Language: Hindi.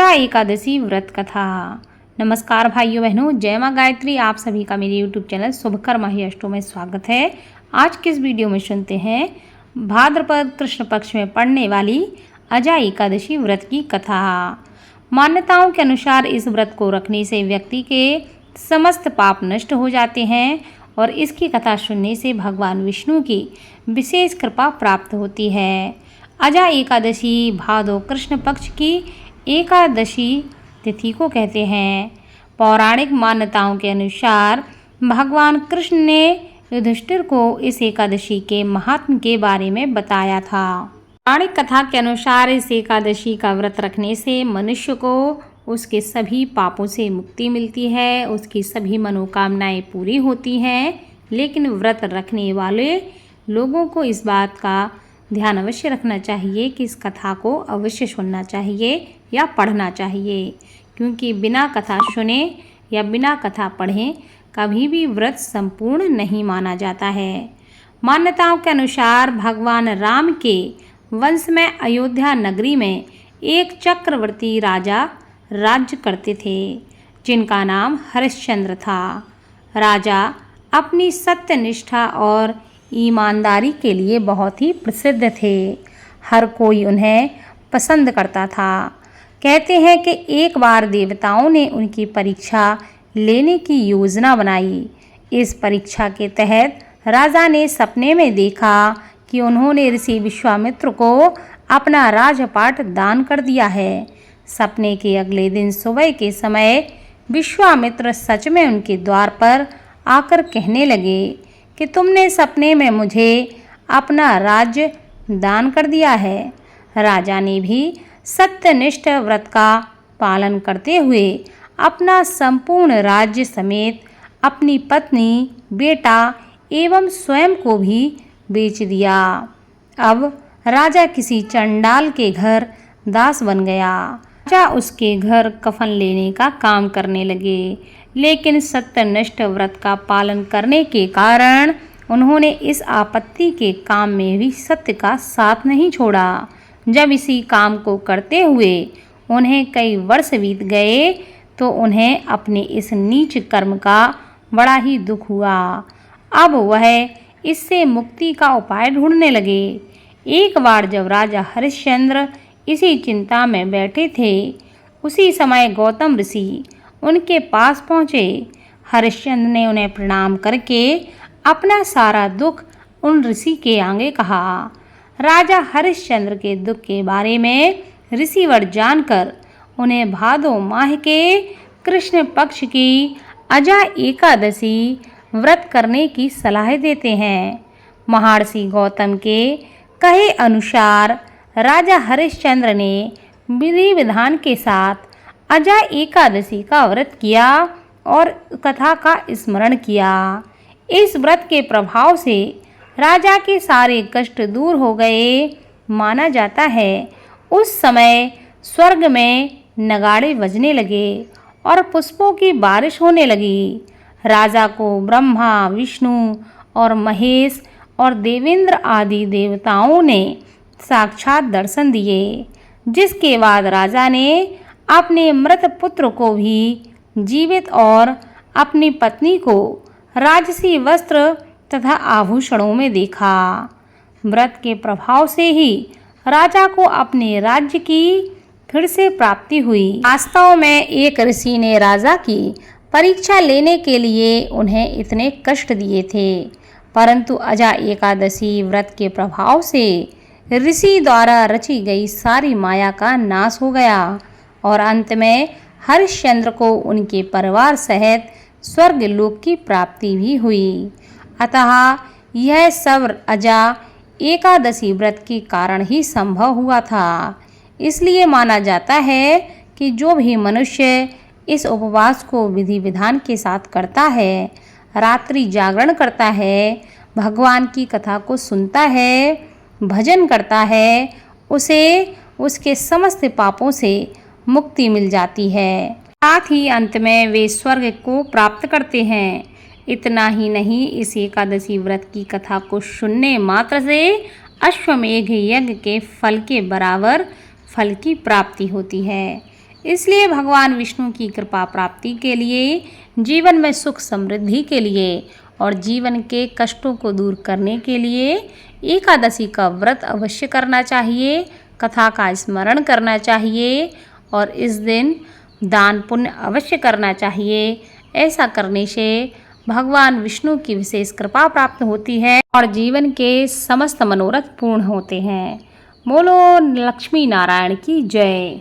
अजा एकादशी व्रत कथा। नमस्कार भाइयों बहनों, जय माँ गायत्री। आप सभी का मेरे यूट्यूब चैनल शुभकर माही अष्टों में स्वागत है। आज के इस वीडियो में सुनते हैं भाद्रपद कृष्ण पक्ष में पड़ने वाली अजा एकादशी व्रत की कथा। मान्यताओं के अनुसार इस व्रत को रखने से व्यक्ति के समस्त पाप नष्ट हो जाते हैं और इसकी कथा सुनने से भगवान विष्णु की विशेष कृपा प्राप्त होती है। अजा एकादशी भादो कृष्ण पक्ष की एकादशी तिथि को कहते हैं। पौराणिक मान्यताओं के अनुसार भगवान कृष्ण ने युधिष्ठिर को इस एकादशी के महात्म्य के बारे में बताया था। पौराणिक कथा के अनुसार इस एकादशी का व्रत रखने से मनुष्य को उसके सभी पापों से मुक्ति मिलती है, उसकी सभी मनोकामनाएं पूरी होती हैं। लेकिन व्रत रखने वाले लोगों को इस बात का ध्यान अवश्य रखना चाहिए कि इस कथा को अवश्य सुनना चाहिए या पढ़ना चाहिए, क्योंकि बिना कथा सुने या बिना कथा पढ़े कभी भी व्रत संपूर्ण नहीं माना जाता है। मान्यताओं के अनुसार भगवान राम के वंश में अयोध्या नगरी में एक चक्रवर्ती राजा राज्य करते थे, जिनका नाम हरिश्चंद्र था। राजा अपनी सत्यनिष्ठा और ईमानदारी के लिए बहुत ही प्रसिद्ध थे। हर कोई उन्हें पसंद करता था। कहते हैं कि एक बार देवताओं ने उनकी परीक्षा लेने की योजना बनाई। इस परीक्षा के तहत राजा ने सपने में देखा कि उन्होंने ऋषि विश्वामित्र को अपना राजपाट दान कर दिया है। सपने के अगले दिन सुबह के समय विश्वामित्र सच में उनके द्वार पर आकर कहने लगे कि तुमने सपने में मुझे अपना राज्य दान कर दिया है। राजा ने भी सत्यनिष्ठ व्रत का पालन करते हुए अपना संपूर्ण राज्य समेत अपनी पत्नी, बेटा एवं स्वयं को भी बेच दिया। अब राजा किसी चंडाल के घर दास बन गया। राजा उसके घर कफन लेने का काम करने लगे, लेकिन सत्यनिष्ठ व्रत का पालन करने के कारण उन्होंने इस आपत्ति के काम में भी सत्य का साथ नहीं छोड़ा। जब इसी काम को करते हुए उन्हें कई वर्ष बीत गए तो उन्हें अपने इस नीच कर्म का बड़ा ही दुख हुआ। अब वह इससे मुक्ति का उपाय ढूंढने लगे। एक बार जब राजा हरिश्चंद्र इसी चिंता में बैठे थे, उसी समय गौतम ऋषि उनके पास पहुँचे। हरिश्चंद्र ने उन्हें प्रणाम करके अपना सारा दुख उन ऋषि के आगे कहा। राजा हरिश्चंद्र के दुख के बारे में ऋषिवर जानकर उन्हें भादो माह के कृष्ण पक्ष की अजा एकादशी व्रत करने की सलाह देते हैं। महर्षि गौतम के कहे अनुसार राजा हरिश्चंद्र ने विधि विधान के साथ अजा एकादशी का व्रत किया और कथा का स्मरण किया। इस व्रत के प्रभाव से राजा के सारे कष्ट दूर हो गए माना जाता है। उस समय स्वर्ग में नगाड़े बजने लगे और पुष्पों की बारिश होने लगी। राजा को ब्रह्मा, विष्णु और महेश और देवेंद्र आदि देवताओं ने साक्षात दर्शन दिए, जिसके बाद राजा ने अपने मृत पुत्र को भी जीवित और अपनी पत्नी को राजसी वस्त्र तथा आभूषणों में देखा। व्रत के प्रभाव से ही राजा को अपने राज्य की फिर से प्राप्ति हुई। वास्तव में एक ऋषि ने राजा की परीक्षा लेने के लिए उन्हें इतने कष्ट दिए थे, परंतु अजा एकादशी व्रत के प्रभाव से ऋषि द्वारा रची गई सारी माया का नाश हो गया और अंत में हरिश्चंद्र को उनके परिवार सहित स्वर्ग लोक की प्राप्ति भी हुई। अतः यह सब अजा एकादशी व्रत के कारण ही संभव हुआ था। इसलिए माना जाता है कि जो भी मनुष्य इस उपवास को विधि विधान के साथ करता है, रात्रि जागरण करता है, भगवान की कथा को सुनता है, भजन करता है, उसे उसके समस्त पापों से मुक्ति मिल जाती है। साथ ही अंत में वे स्वर्ग को प्राप्त करते हैं। इतना ही नहीं, इस एकादशी व्रत की कथा को सुनने मात्र से अश्वमेघ यज्ञ के फल के बराबर फल की प्राप्ति होती है। इसलिए भगवान विष्णु की कृपा प्राप्ति के लिए, जीवन में सुख समृद्धि के लिए और जीवन के कष्टों को दूर करने के लिए एकादशी का व्रत अवश्य करना चाहिए, कथा का स्मरण करना चाहिए और इस दिन दान पुण्य अवश्य करना चाहिए। ऐसा करने से भगवान विष्णु की विशेष कृपा प्राप्त होती है और जीवन के समस्त मनोरथ पूर्ण होते हैं। बोलो लक्ष्मी नारायण की जय।